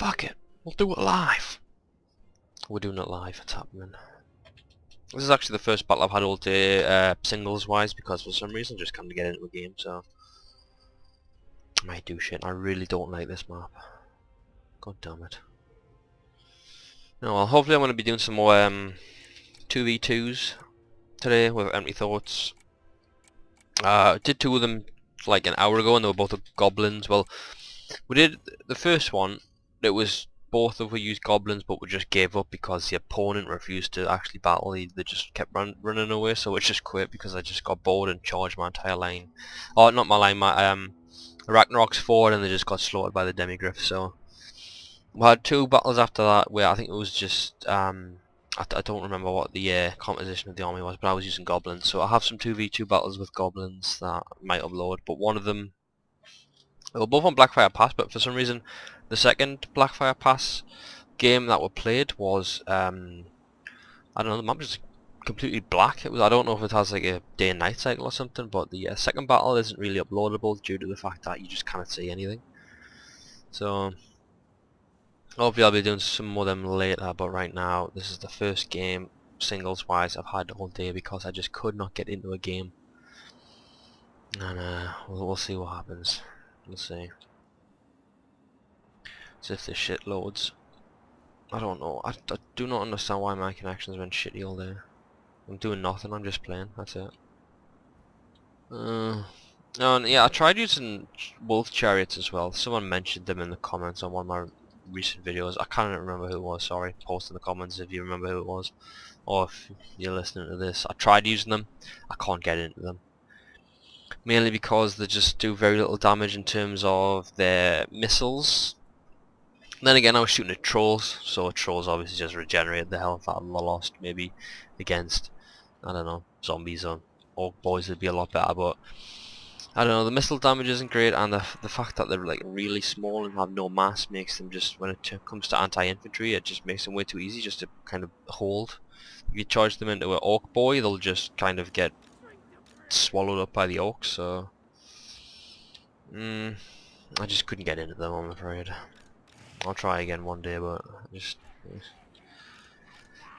Fuck it. We'll do it live. We're doing it live. It's happening. This is actually the first battle I've had all day, singles wise, because for some reason I just can't get into a game, so I might do shit. I really don't like this map. God damn it. No, well, hopefully I'm going to be doing some more 2v2s today with Empty Thoughts. I did 2 of them like an hour ago and they were both goblins. Well, we did the first one, it was both of we used goblins, but we just gave up because the opponent refused to actually battle. They just kept running away, so we just quit because I just got bored and charged my entire line. Oh, not my line, my Ragnarok's forward, and they just got slaughtered by the Demigryph. So we had 2 battles after that where I think it was just I don't remember what the composition of the army was, but I was using goblins. So I have some 2v2 battles with goblins that I might upload, but one of them, they were both on Blackfire Pass, but for some reason the second Blackfire Pass game that we played was I don't know, the map was completely black. It was, I don't know if it has like a day and night cycle or something, but the second battle isn't really uploadable due to the fact that you just can't see anything. So hopefully I'll be doing some more of them later, but right now this is the first game singles wise I've had all day because I just could not get into a game, and we'll see what happens. We'll see. As if this shit loads. I don't know. I do not understand why my connection's been shitty all day. I'm doing nothing. I'm just playing. That's it. And yeah, I tried using wolf chariots as well. Someone mentioned them in the comments on one of my recent videos. I can't remember who it was. Sorry. Post in the comments if you remember who it was, or if you're listening to this. I tried using them. I can't get into them. Mainly because they just do very little damage in terms of their missiles. Then again, I was shooting at trolls, so trolls obviously just regenerate the health out of the lost. Maybe against, I don't know, zombies or orc boys would be a lot better, but I don't know, the missile damage isn't great, and the fact that they're like really small and have no mass makes them just, when it comes to anti-infantry, it just makes them way too easy just to kind of hold. If you charge them into an orc boy, they'll just kind of get swallowed up by the orcs, so I just couldn't get into them, I'm afraid. I'll try again one day, but just in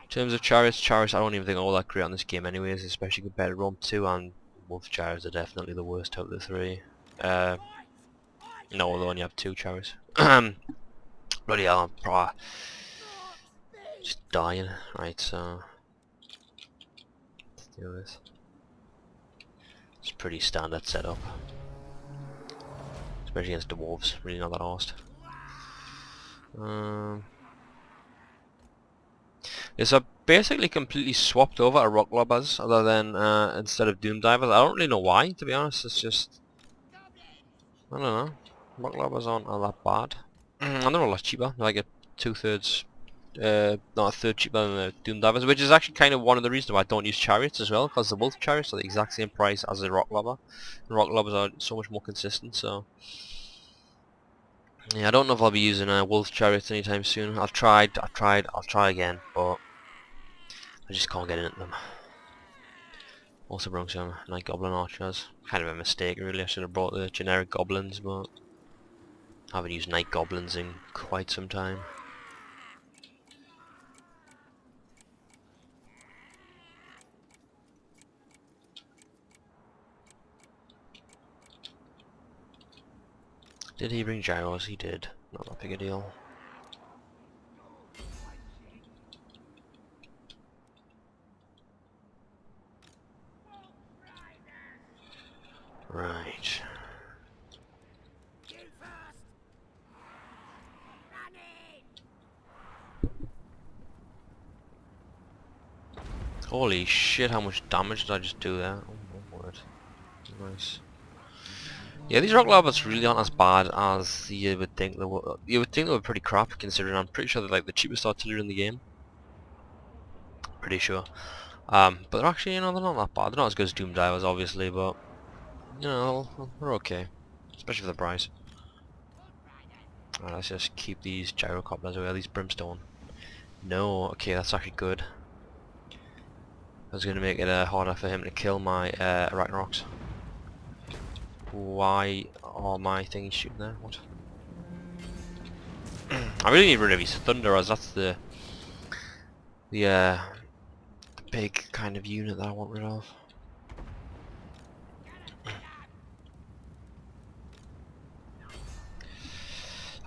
terms of chariots, I don't even think all that great on this game anyways, especially compared to Rome 2, and wolf chariots are definitely the worst out of the 3. No, although only have 2 chariots. Bloody hell, I'm probably just dying. Right, so let's do this. It's a pretty standard setup, especially against the wolves. Really not that arsed. Yes, I basically completely swapped over to rock lobbers other than instead of doom divers. I don't really know why, to be honest. It's just, I don't know. Rock lobbers aren't that bad. And they're a lot cheaper. They're like a 2/3, not a third cheaper than the doom divers, which is actually kind of one of the reasons why I don't use chariots as well, because the wolf chariots are the exact same price as the rock lobber. And rock lobbers are so much more consistent. So yeah, I don't know if I'll be using wolf chariots anytime soon. I'll try again, but I just can't get into them. Also brought some night goblin archers. Kind of a mistake really, I should have brought the generic goblins, but I haven't used night goblins in quite some time. Did he bring gyros? He did. Not that big a deal. Right. Holy shit, how much damage did I just do there? Oh my word. Nice. Yeah, these rock lobbers really aren't as bad as you would think they were. You would think they were pretty crap, considering I'm pretty sure they're like the cheapest artillery in the game. Pretty sure. But they're actually, you know, they're not that bad. They're not as good as Doom Divers, obviously, but you know, they're okay, especially for the price. Alright, let's just keep these gyrocopters away, these brimstone. No, okay, that's actually good. I was going to make it harder for him to kill my Ragnaroks. Why are my thingies shooting there? What? I really need rid of his Thunderers. That's the big kind of unit that I want rid of.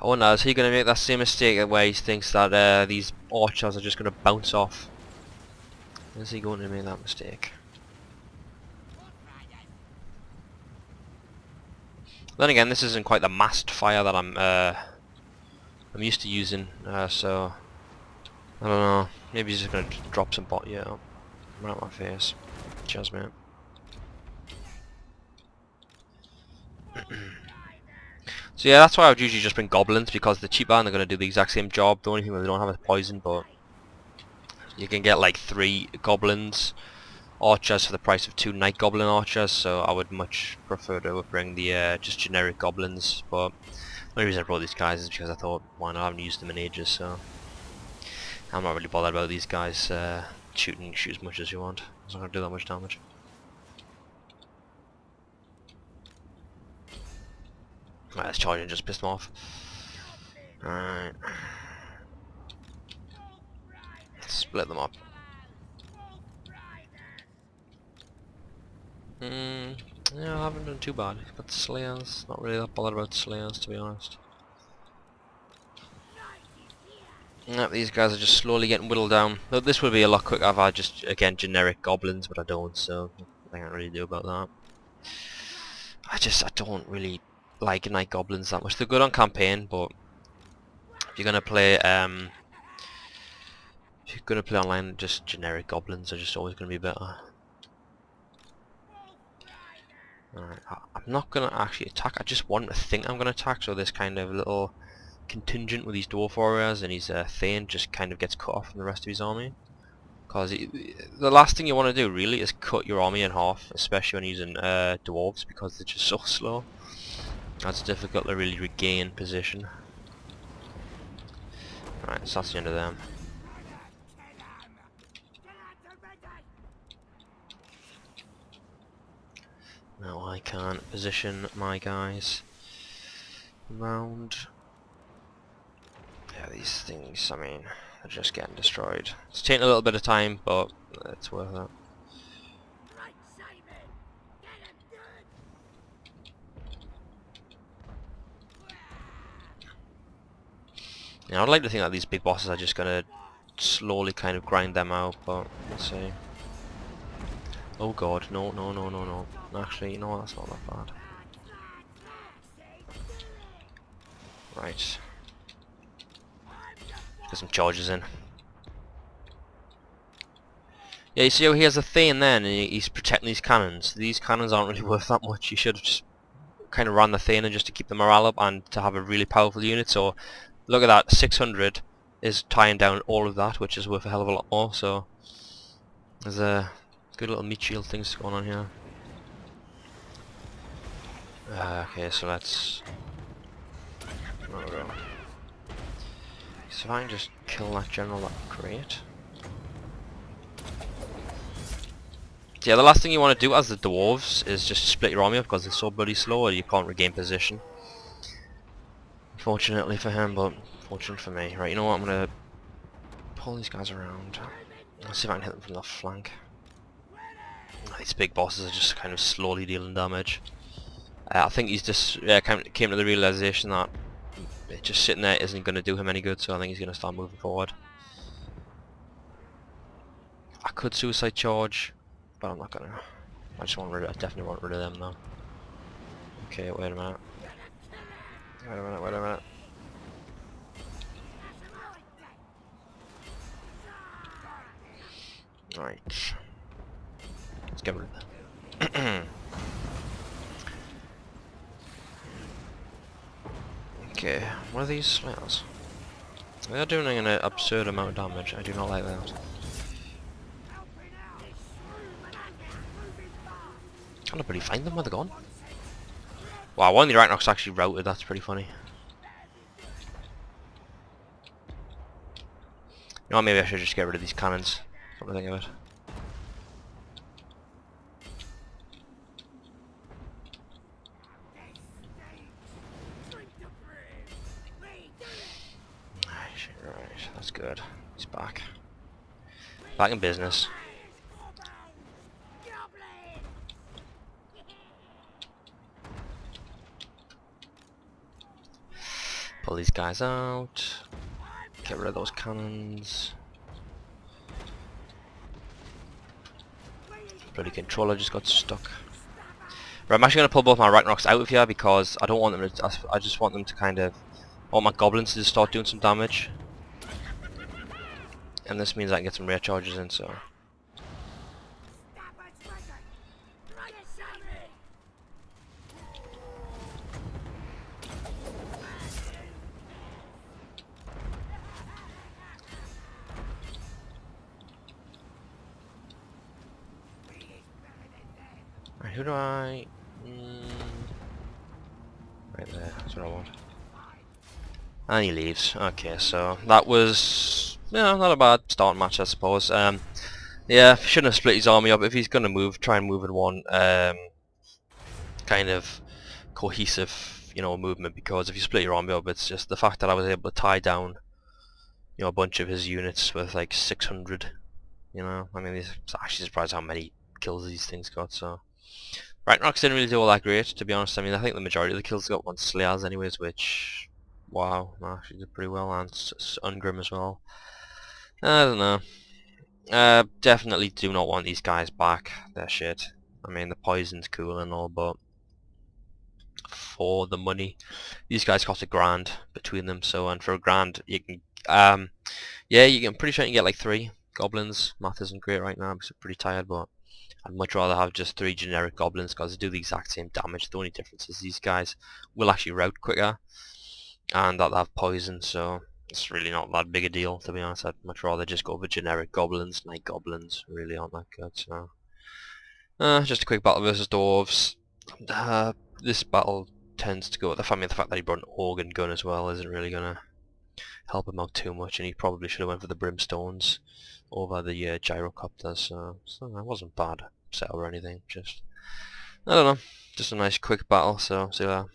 I wonder, is he going to make that same mistake where he thinks that these archers are just going to bounce off? Is he going to make that mistake? Then again, this isn't quite the massed fire that I'm used to using, so I don't know. Maybe he's just going to drop some bot. Yeah, right on my face. Cheers, mate. So yeah, that's why I would usually just bring goblins, because they're cheaper and they're going to do the exact same job. The only thing that they don't have is poison, but you can get like 3 goblins archers for the price of 2 night goblin archers, so I would much prefer to bring the just generic goblins. But the only reason I brought these guys is because I thought, why not? I haven't used them in ages, so I'm not really bothered about these guys shoot as much as you want. It's not going to do that much damage. Right, this charging just pissed them off. Alright. Split them up. Yeah, I haven't done too bad, but Slayers, not really that bothered about Slayers, to be honest. Yep, these guys are just slowly getting whittled down. Though this would be a lot quicker if I just, again, generic goblins, but I don't, so I can't really do about that. I don't really like night goblins that much. They're good on campaign, but if you're gonna play online, just generic goblins are just always gonna be better. Alright, I'm not gonna actually attack. I just want to think I'm gonna attack, so this kind of little contingent with these dwarf warriors and his Thane just kind of gets cut off from the rest of his army. Because the last thing you want to do really is cut your army in half, especially when using dwarves, because they're just so slow. That's difficult to really regain position. Right, so that's the end of them. Now I can position my guys around. Yeah, these things, I mean, they're just getting destroyed. It's taking a little bit of time, but it's worth it. Yeah, I'd like to think that these big bosses are just gonna slowly kind of grind them out, but we'll see. Oh god, no, no, no, no, no. Actually, you know what, that's not that bad. Right. Get some charges in. Yeah, you see how he has a Thane then, and he's protecting these cannons. These cannons aren't really worth that much. You should have just kind of ran the Thane just to keep the morale up and to have a really powerful unit. So, look at that, 600 is tying down all of that, which is worth a hell of a lot more. So, there's a good little meat shield things going on here. Okay, so let's... So if I can just kill that general, that'd be great. So yeah, the last thing you want to do as the dwarves is just split your army up, because they're so bloody slow and you can't regain position. Fortunately for him, but fortunate for me. Right, you know what, I'm gonna pull these guys around. Let's see if I can hit them from the flank. These big bosses are just kind of slowly dealing damage. I think he's just came to the realization that just sitting there isn't going to do him any good, so I think he's going to start moving forward. I could suicide charge, but I'm not going to. I definitely want rid of them though. Okay, wait a minute. Wait a minute. Right. Let's get rid of them. Okay, what are these slayers? They are doing an absurd amount of damage. I do not like that. Can't nobody find them? Where they're gone? Wow, one of the Arachnocs actually routed. That's pretty funny. You know what, maybe I should just get rid of these cannons. What do you think of it? That's good. He's back. Back in business. Pull these guys out. Get rid of those cannons. Bloody controller just got stuck. Right, I'm actually going to pull both my Ragnaroks out of here because I don't want them to... I just want them to kind of... I want my goblins to start doing some damage. And this means I can get some rare charges in, so... Right, who do I... Right there, that's what I want. And he leaves. Okay, so that was... yeah, not a bad starting match, I suppose. Yeah, shouldn't have split his army up. If he's going to move, try and move in one kind of cohesive, you know, movement, because if you split your army up, it's just the fact that I was able to tie down, you know, a bunch of his units with like 600, you know. I mean, it's actually surprised how many kills these things got, so... Ragnaroks didn't really do all that great, to be honest. I mean, I think the majority of the kills got on Slayers anyways, which... wow, actually did pretty well, and Ungrim as well. I don't know. Definitely do not want these guys back. They're shit. I mean, the poison's cool and all, but... for the money, these guys cost $1,000 between them, so, and for $1,000 you can... yeah, I'm pretty sure you can get like 3 goblins. Math isn't great right now because I'm pretty tired, but... I'd much rather have just 3 generic goblins because they do the exact same damage. The only difference is these guys will actually rout quicker and that they have poison, so it's really not that big a deal, to be honest. I'd much rather just go for generic goblins. Night goblins really aren't that good, so... just a quick battle versus Dwarfs. This battle tends to go... the fact that he brought an organ gun as well isn't really going to help him out too much, and he probably should have went for the brimstones over the gyrocopters, so that wasn't bad set or anything, just, I don't know, just a nice quick battle, so see you later.